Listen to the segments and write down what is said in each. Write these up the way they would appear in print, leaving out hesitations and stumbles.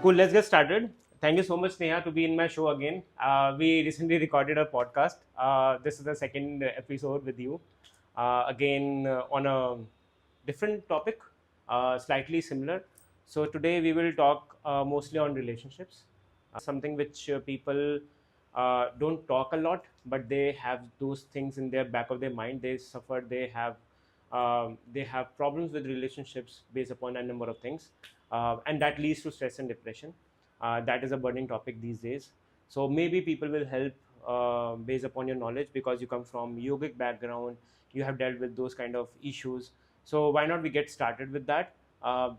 Cool, let's get started. Thank you so much, Neha, to be in my show again. We recently recorded a podcast. This is the second episode with you. Again, on a different topic, slightly similar. So, today we will talk mostly on relationships, something which people don't talk a lot, but they have those things in their back of their mind. They suffer, they have problems with relationships based upon a number of things, and that leads to stress and depression. That is a burning topic these days. So maybe people will help based upon your knowledge, because you come from yogic background, you have dealt with those kind of issues. So why not we get started with that?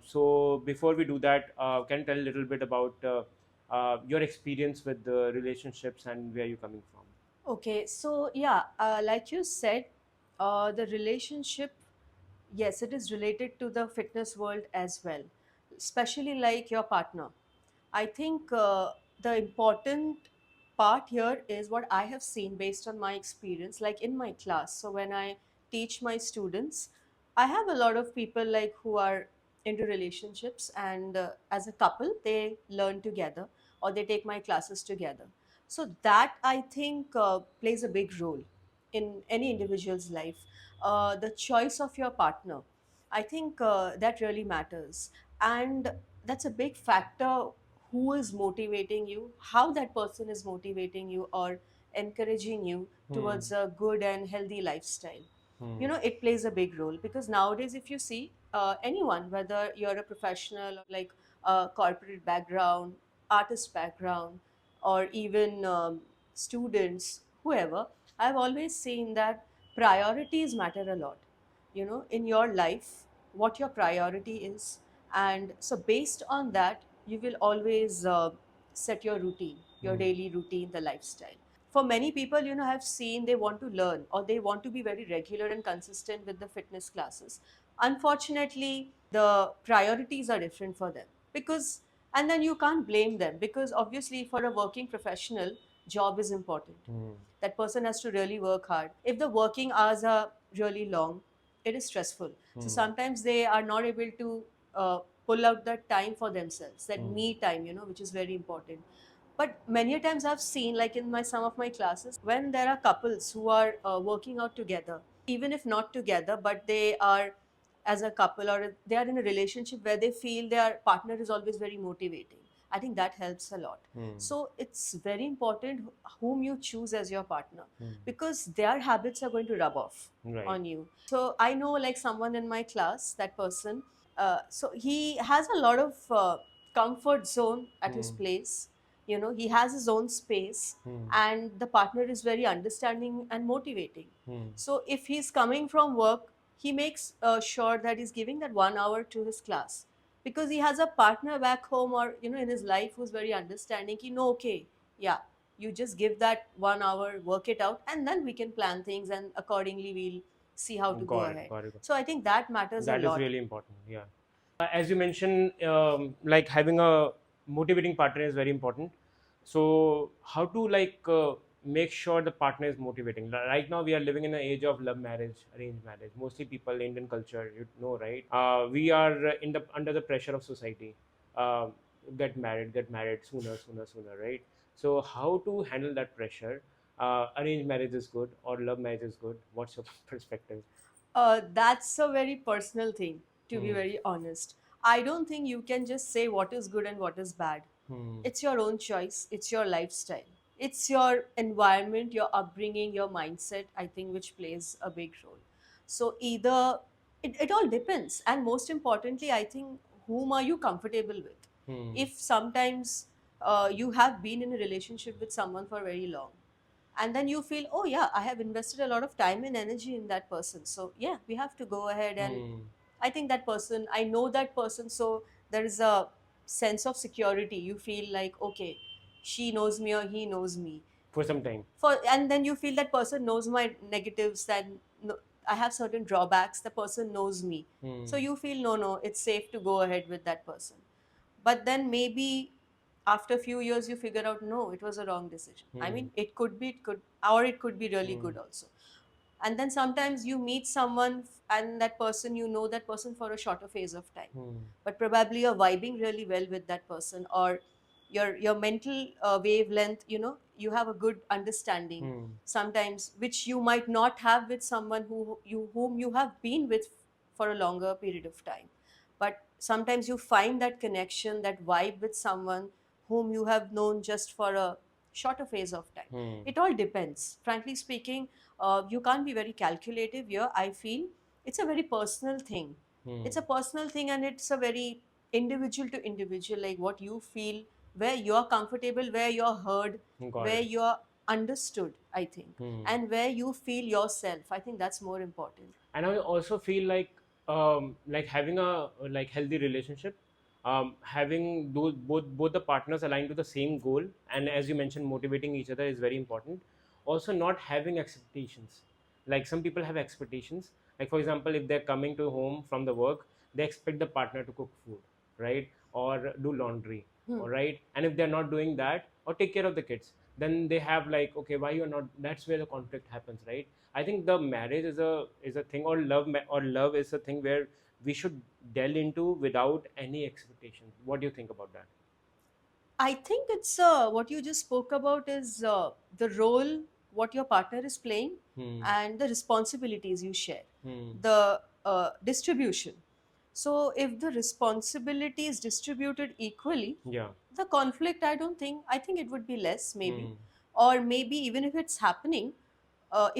So before we do that, can you tell a little bit about your experience with the relationships and where you're coming from? Okay, so yeah, like you said, the relationship, yes, it is related to the fitness world as well, especially like your partner. I think the important part here is what I have seen based on my experience, like in my class. So when I teach my students, I have a lot of people like who are into relationships, and as a couple, they learn together or they take my classes together. So that I think plays a big role in any individual's life. The choice of your partner, I think that really matters, and that's a big factor. Who is motivating you, how that person is motivating you or encouraging you Hmm. towards a good and healthy lifestyle. Hmm. It plays a big role, because nowadays if you see anyone, whether you're a professional or like a corporate background, artist background, or even students, whoever, I've always seen that priorities matter a lot, in your life, what your priority is. And so based on that, you will always set your routine, your Hmm. daily routine, the lifestyle. For many people, I've seen they want to learn or they want to be very regular and consistent with the fitness classes. Unfortunately, the priorities are different for them, because and then you can't blame them, because obviously for a working professional, job is important. Hmm. That person has to really work hard. If the working hours are really long, it is stressful. So Hmm. sometimes they are not able to pull out that time for themselves, that Hmm. me time, which is very important. But many a times I've seen, like in my some of my classes, when there are couples who are working out together, even if not together, but they are as a couple, or they are in a relationship where they feel their partner is always very motivating. I think that helps a lot. Hmm. So it's very important whom you choose as your partner, Hmm. because their habits are going to rub off Right. on you. So I know like someone in my class, that person, so he has a lot of comfort zone at his Hmm. place. He has his own space, Hmm. and the partner is very understanding and motivating. Hmm. So if he's coming from work, he makes sure that he's giving that 1 hour to his class, because he has a partner back home, or in his life, who's very understanding. Okay, yeah, you just give that 1 hour, work it out, and then we can plan things, and accordingly we'll see how to go Got it. ahead. Got it. So I think that matters a That is lot. really important. Yeah. As you mentioned, like having a motivating partner is very important. So how to make sure the partner is motivating? Right now we are living in an age of love marriage, arranged marriage. Mostly people, Indian culture, you know, right? We are in the under the pressure of society. Uh, get married sooner, sooner, sooner, right? So how to handle that pressure? Arranged marriage is good or love marriage is good? What's your perspective? That's a very personal thing, to be Hmm. very honest. I don't think you can just say what is good and what is bad. Hmm. It's your own choice, it's your lifestyle, it's your environment, your upbringing, your mindset, I think, which plays a big role. So, either it all depends. And most importantly, I think, whom are you comfortable with? Hmm. If sometimes you have been in a relationship with someone for very long, and then you feel, oh yeah, I have invested a lot of time and energy in that person, so yeah, we have to go ahead. And Hmm. I think that person, I know that person, so there is a sense of security. You feel like, okay, she knows me or he knows me. For some time. And then you feel that person knows my negatives, and no, I have certain drawbacks, the person knows me. Hmm. So you feel, no, no, it's safe to go ahead with that person. But then maybe after a few years you figure out, no, it was a wrong decision. I Hmm. mean, it could be, it could, or it could be really Hmm. good also. And then sometimes you meet someone and that person, you know that person for a shorter phase of time, Hmm. but probably you're vibing really well with that person, or your mental wavelength, you have a good understanding Hmm. sometimes, which you might not have with someone whom you have been with for a longer period of time. But sometimes you find that connection, that vibe with someone whom you have known just for a shorter phase of time. Hmm. It all depends, frankly speaking. You can't be very calculative here, I feel. It's a very personal thing. Hmm. It's a personal thing, and it's a very individual to individual, like what you feel, where you're comfortable, where you're heard, Got where it. you're understood, I think, Hmm. and where you feel yourself. I think that's more important. And I also feel like having a like healthy relationship, having those both the partners aligned to the same goal, and as you mentioned, motivating each other is very important. Also, not having expectations. Like some people have expectations. Like for example, if they're coming to home from the work, they expect the partner to cook food, right, or do laundry, Hmm. all right. And if they're not doing that or take care of the kids, then they have like, okay, why you're not? That's where the conflict happens, right? I think the marriage is a thing, or love is a thing where we should delve into without any expectation. What do you think about that? I think it's what you just spoke about is the role what your partner is playing, Hmm. and the responsibilities you share, Hmm. the distribution. So if the responsibility is distributed equally, Yeah. the conflict, I think it would be less, maybe. Hmm. Or maybe even if it's happening,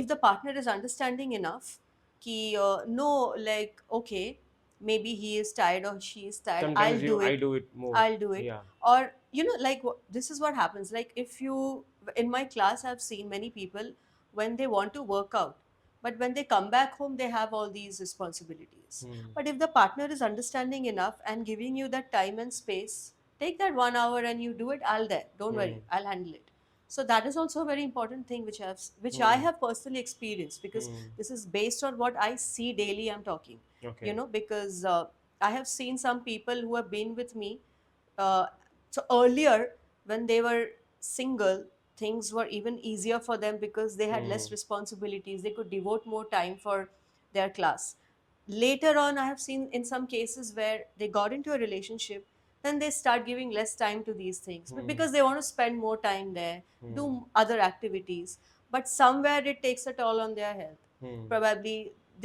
if the partner is understanding enough, ki no, like, okay, maybe he is tired or she is tired, Sometimes you I do it more. I'll do it. Yeah. Or, like, this is what happens. Like, if you, in my class, I've seen many people when they want to work out, but when they come back home, they have all these responsibilities. Hmm. But if the partner is understanding enough and giving you that time and space, take that 1 hour and you do it, I'll there. Don't Hmm. worry, I'll handle it. So that is also a very important thing which I Hmm. have personally experienced, because Hmm. this is based on what I see daily. I'm talking, Okay. because I have seen some people who have been with me. So earlier, when they were single, things were even easier for them because they had Hmm. less responsibilities. They could devote more time for their class. Later on, I have seen in some cases where they got into a relationship, then they start giving less time to these things, but Hmm. because they want to spend more time there, Hmm. do other activities. But somewhere it takes a toll on their health. Hmm. Probably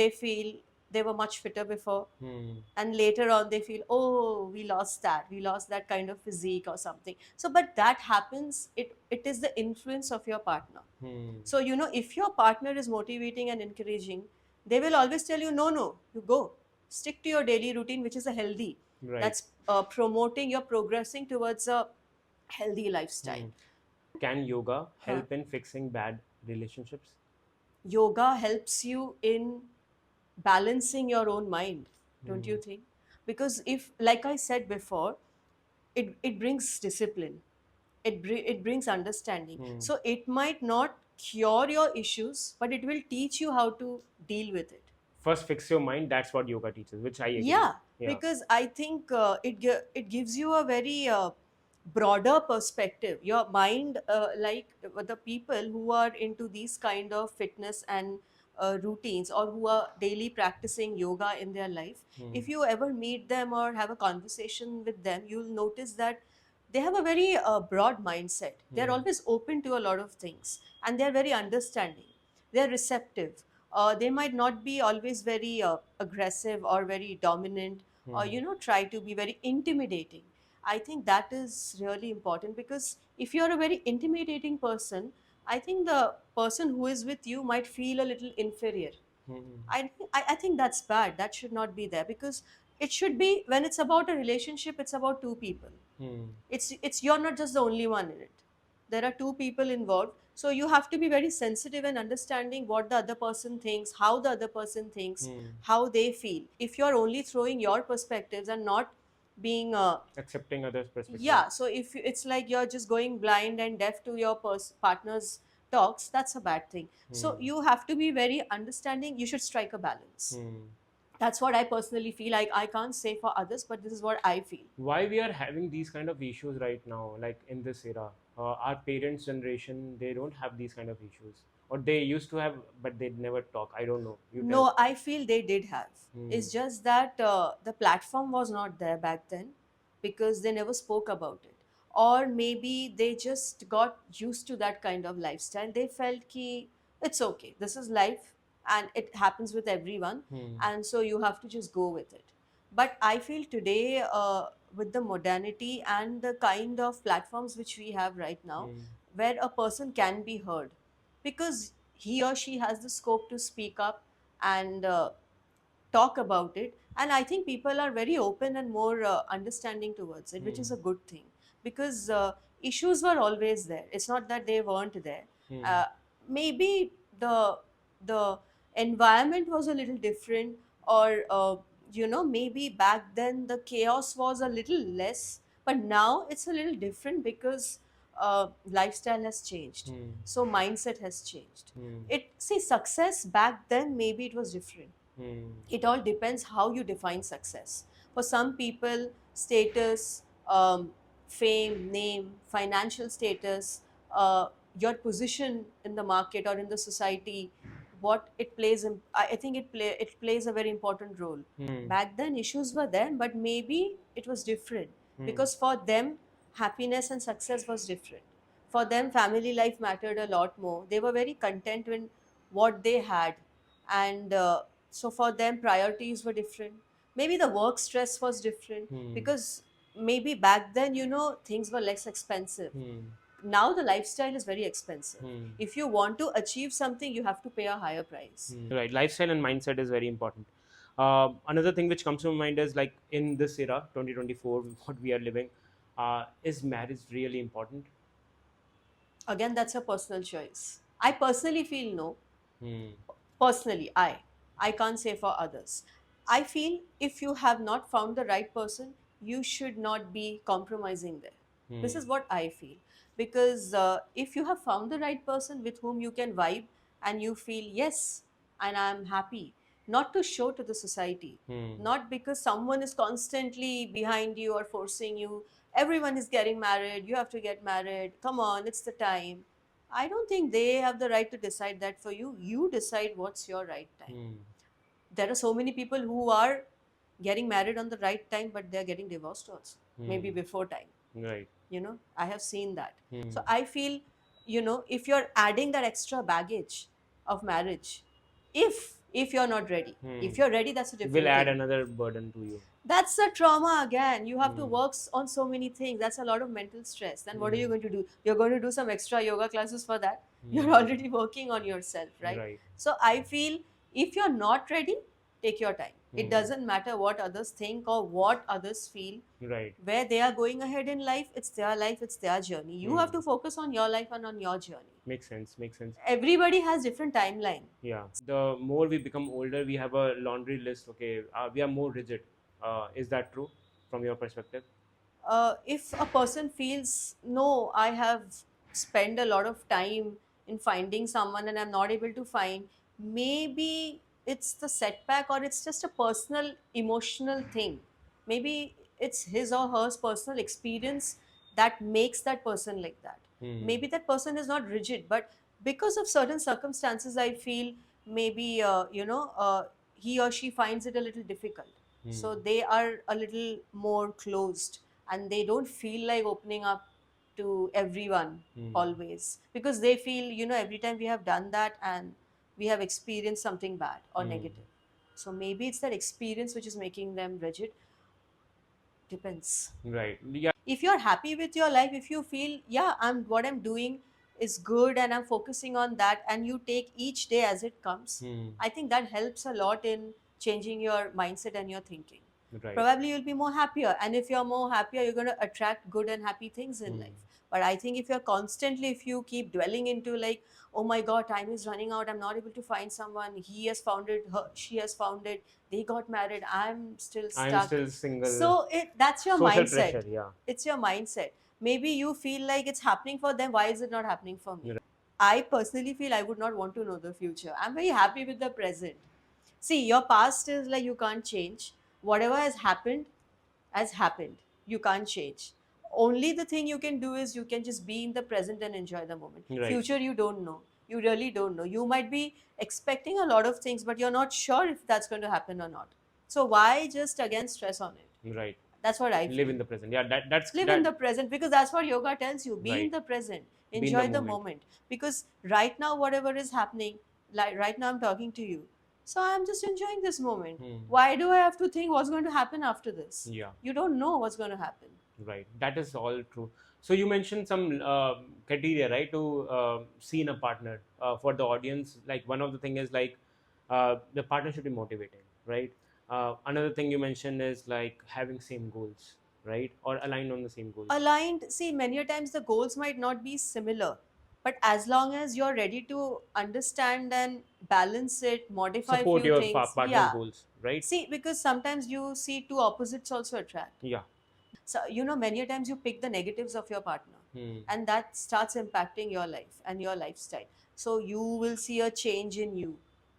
they feel they were much fitter before, Hmm. and later on they feel, oh, we lost that kind of physique or something. So but that happens, it is the influence of your partner. Hmm. So if your partner is motivating and encouraging, they will always tell you, no, no, you go, stick to your daily routine, which is a healthy, Right. that's promoting, you're progressing towards a healthy lifestyle. Hmm. Can yoga Huh. help in fixing bad relationships? Yoga helps you in balancing your own mind, don't you Hmm. think? Because if, like I said before, it brings discipline, it brings understanding. Hmm. So it might not cure your issues, but it will teach you how to deal with it. First, fix your mind. That's what yoga teaches, which I agree. Yeah, Yeah. because I think it gives you a very broader perspective. Your mind, the people who are into these kind of fitness and routines, or who are daily practicing yoga in their life, Hmm. if you ever meet them or have a conversation with them, you'll notice that they have a very broad mindset. They're Hmm. always open to a lot of things, and they're very understanding. They're receptive. They might not be always very aggressive or very dominant, or Hmm. try to be very intimidating. I think that is really important, because if you're a very intimidating person, I think the person who is with you might feel a little inferior. Hmm. I think that's bad. That should not be there, because it should be, when it's about a relationship, it's about two people. Hmm. It's you're not just the only one in it. There are two people involved, so you have to be very sensitive and understanding what the other person thinks, how the other person thinks, Hmm. how they feel. If you're only throwing your perspectives and not being Accepting others' perspective. yeah, so if it's like you're just going blind and deaf to your partner's talks, that's a bad thing. So Hmm. you have to be very understanding. You should strike a balance. Hmm. That's what I personally feel. Like, I can't say for others, but this is what I feel. Why we are having these kind of issues right now, like in this era? Our parents' generation, they don't have these kind of issues, or they used to have, but they never talk. I don't know. You No, tell. I feel they did have. It's just that the platform was not there back then because they never spoke about it. Or maybe they just got used to that kind of lifestyle. They felt ki it's okay. This is life and it happens with everyone. And so you have to just go with it. But I feel today, with the modernity and the kind of platforms which we have right now, where a person can be heard because he or she has the scope to speak up and talk about it. And I think people are very open and more understanding towards it, which is a good thing because issues were always there. It's not that they weren't there. uh, Maybe the environment was a little different, or maybe back then the chaos was a little less, but now it's a little different because lifestyle has changed. So mindset has changed. It See, success back then maybe it was different. It all depends how you define success. For some people, status, fame, name, financial status, your position in the market or in the society, what it plays in, I think it plays a very important role. Back then issues were there, but maybe it was different because for them happiness and success was different. For them family life mattered a lot more. They were very content with what they had. And so for them priorities were different. Maybe the work stress was different because maybe back then things were less expensive. Now the lifestyle is very expensive. If you want to achieve something you have to pay a higher price. Right, lifestyle and mindset is very important. Another thing which comes to my mind is like in this era, 2024, what we are living, is marriage really important? Again, that's a personal choice. I personally feel no. Hmm. Personally, I can't say for others. I feel if you have not found the right person, you should not be compromising there. This is what I feel. Because if you have found the right person with whom you can vibe and you feel yes, and I'm happy, not to show to the society, not because someone is constantly behind you or forcing you, everyone is getting married, you have to get married, come on, it's the time. I don't think they have the right to decide that for you. You decide what's your right time. There are so many people who are getting married on the right time, but they're getting divorced also, maybe before time. Right. I have seen that. So I feel, if you're adding that extra baggage of marriage, if you're not ready, if you're ready, that's a Will different add thing. another burden to you. That's a trauma again. You have to work on so many things. That's a lot of mental stress. Then what are you going to do? You're going to do some extra yoga classes for that. You're already working on yourself, right? Right. So I feel if you're not ready, take your time. It doesn't matter what others think or what others feel. Right. Where they are going ahead in life, it's their journey. You have to focus on your life and on your journey. Makes sense. Makes sense. Everybody has different timeline. Yeah. The more we become older, we have a laundry list. Okay. We are more rigid. Is that true from your perspective? If a person feels, no, I have spent a lot of time in finding someone and I'm not able to find, maybe it's the setback or it's just a personal emotional thing. Maybe it's his or her personal experience that makes that person like that. Maybe that person is not rigid, but because of certain circumstances, I feel maybe, he or she finds it a little difficult. So they are a little more closed and they don't feel like opening up to everyone always because they feel, every time we have done that and we have experienced something bad or negative. So maybe it's that experience which is making them rigid. Depends. Right. Yeah. If you're happy with your life, if you feel, yeah, what I'm doing is good and I'm focusing on that, and you take each day as it comes, I think that helps a lot in changing your mindset and your thinking. Right. Probably you'll be more happier, and if you're more happier, you're going to attract good and happy things in life. But I think if you keep dwelling into like, oh my god, time is running out, I'm not able to find someone, he has found it, she has found it, they got married, I'm still stuck. I'm still single. So that's your Social mindset. pressure. Yeah. It's your mindset. Maybe you feel like it's happening for them, why is it not happening for me? Right. I personally feel I would not want to know the future. I'm very happy with the present. See, your past is like you can't change. Whatever has happened. You can't change. Only the thing you can do is you can just be in the present and enjoy the moment. Right. Future you don't know. You really don't know. You might be expecting a lot of things, but you're not sure if that's going to happen or not. So why just again stress on it? Right. That's what I Live feel. in the present. Yeah, that's Live in that. the present, because that's what yoga tells you. Be in Right. the present. Be in the Enjoy the moment. moment. Because right now, whatever is happening, like right now, I'm talking to you. So I'm just enjoying this moment. Why do I have to think what's going to happen after this? Yeah. You don't know what's going to happen. Right. That is all true. So you mentioned some criteria, right, to see in a partner for the audience. Like one of the thing is like the partner should be motivating, right? Another thing you mentioned is like having same goals, right, or aligned on the same goals. Aligned, see, many a times the goals might not be similar, but as long as you're ready to understand and balance it, modify a Support few your things, partner's yeah. goals, right? See, because sometimes you see two opposites also attract. Yeah. So, many a times you pick the negatives of your partner, and that starts impacting your life and your lifestyle. So, you will see a change in you.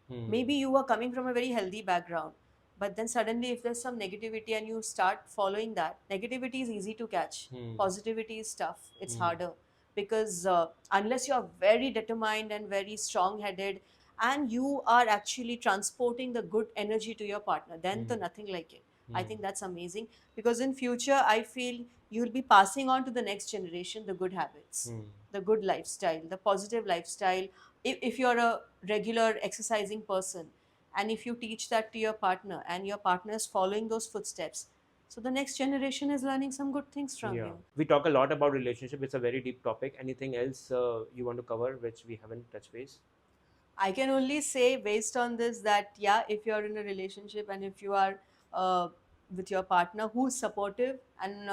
Maybe you are coming from a very healthy background, but then suddenly, if there's some negativity and you start following that, negativity is easy to catch. Positivity is tough, it's harder, because unless you're very determined and very strong headed, and you are actually transporting the good energy to your partner, then the nothing like it. I think that's amazing, because in future I feel you'll be passing on to the next generation the good habits, the good lifestyle, the positive lifestyle. If you're a regular exercising person, and if you teach that to your partner and your partner is following those footsteps, so the next generation is learning some good things from Yeah. you. We talk a lot about relationship. It's a very deep topic. Anything else you want to cover which we haven't touched base? I can only say based on this that, yeah, if you're in a relationship and if you are uh, with your partner who's supportive and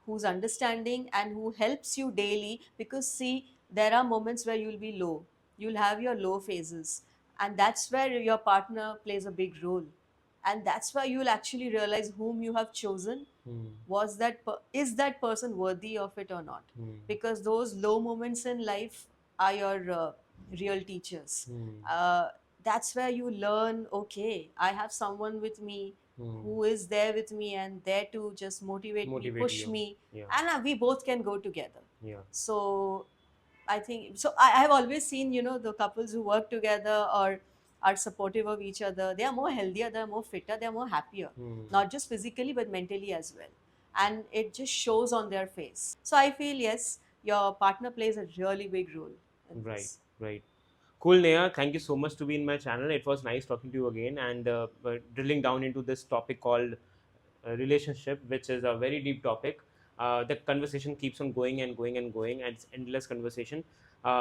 who's understanding and who helps you daily, because see, there are moments where you'll be low, you'll have your low phases, and that's where your partner plays a big role. And that's why you'll actually realize whom you have chosen. Is that person worthy of it or not? Because those low moments in life are your real teachers. uh, that's where you learn, okay, I have someone with me who is there with me and there to just motivate me, Motivate push you. me, Yeah. and we both can go together. Yeah. So I think so. I have always seen, the couples who work together or are supportive of each other, they are more healthier, they are more fitter, they are more happier, not just physically but mentally as well. And it just shows on their face. So I feel, yes, your partner plays a really big role in Right. this. Right. Cool, Neha. Thank you so much to be in my channel. It was nice talking to you again and drilling down into this topic called relationship, which is a very deep topic. The conversation keeps on going and going and going, and it's endless conversation.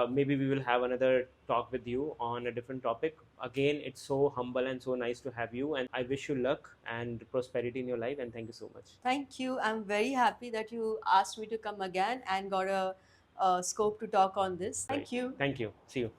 Maybe we will have another talk with you on a different topic. Again, it's so humble and so nice to have you, and I wish you luck and prosperity in your life. And thank you so much. Thank you. I'm very happy that you asked me to come again and got a scope to talk on this. Right. Thank you. Thank you. See you.